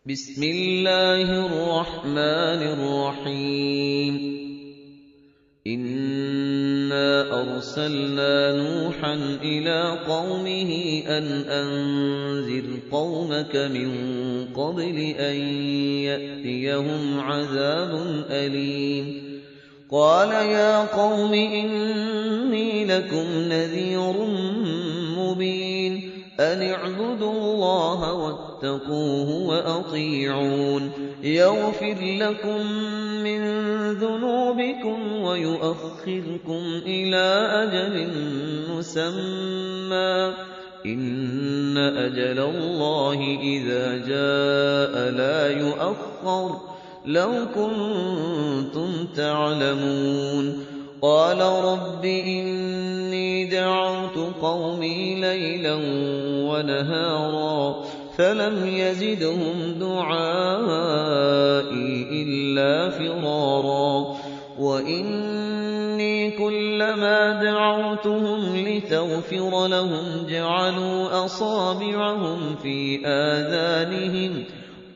بسم الله الرحمن الرحيم إنا أرسلنا نوحا إلى قومه أن أنذر قومك من قبل أن يأتيهم عذاب أليم قال يا قوم إني لكم نذير مبين أن اعبدوا الله واتقوه وأطيعون يغفر لكم من ذنوبكم ويؤخركم إلى أجل مسمى إن أجل الله إذا جاء لا يؤخر لو كنتم تعلمون قال رب إني دعوت قومي ليلا ونهارا فلم يزدهم دعائي إلا فرارا وإني كلما دعوتهم لتغفر لهم جعلوا أصابعهم في آذانهم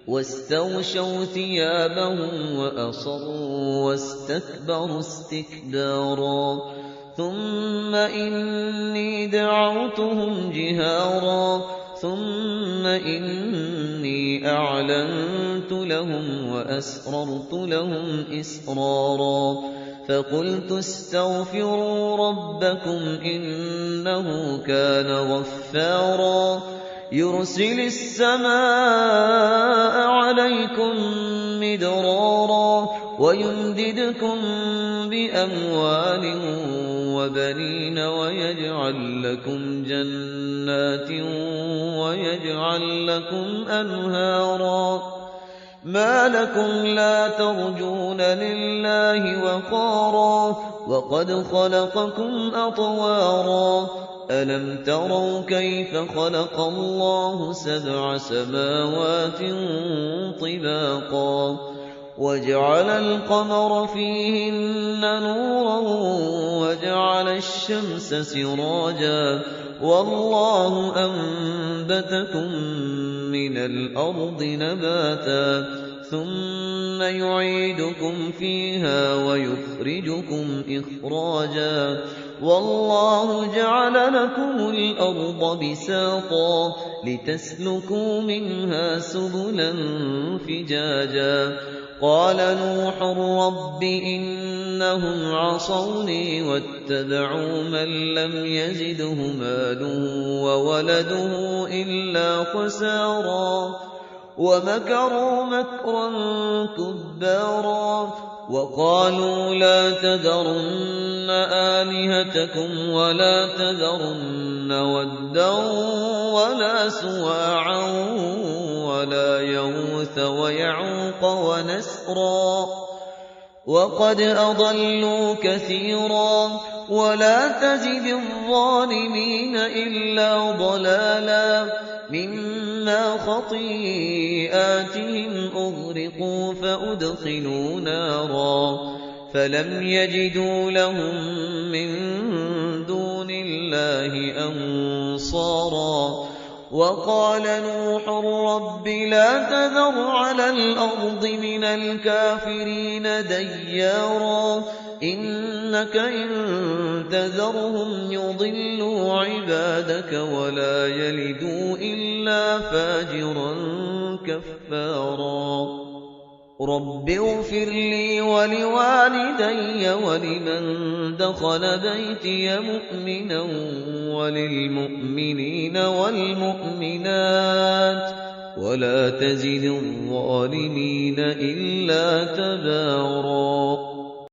واستغشوا ثيابهم وأصروا واستكبروا استكبارا ثم إني دعوتهم جهارا ثم إني أعلنت لهم وأسررت لهم إسرارا فقلت استغفروا ربكم إنه كان غفارا يرسل السماء عليكم مدرارا ويمددكم بأموال وبنين ويجعل لكم جنات ويجعل لكم أنهارا ما لكم لا ترجون لله وقارا وقد خلقكم أطوارا ألم تروا كيف خلق الله 7 سماوات طباقا وجعل القمر فيهن نورا وجعل الشمس سراجا والله أنبتكم من الأرض نباتا ثم يعيدكم فيها ويخرجكم إخراجا والله جعل لكم الأرض بساطا لتسلكوا منها سبلا فجاجا قال نوح رب إنهم عصوني واتبعوا من لم يزده ماله وولده إلا خسارا ومكروا مكرا كبارا وقالوا لا تذرن آلهتكم ولا تذرن ودا ولا سواعا ولا يغوث ويعوق ونسرا وقد أضلوا كثيرا ولا تزد الظالمين إلا ضلالا مما خطيئاتهم أغرقوا فأدخلوا نارا فلم يجدوا لهم من دون الله أنصارا وقال نوح رب لا تذر على الأرض من الكافرين ديارا إنك إن تذرهم يضلوا عبادك ولا يلدوا إلا فاجرا كفارا رب اغفر لي ولوالدي ولمن دخل بيتي مؤمنا وللمؤمنين والمؤمنات ولا تزد الظالمين إلا تبارا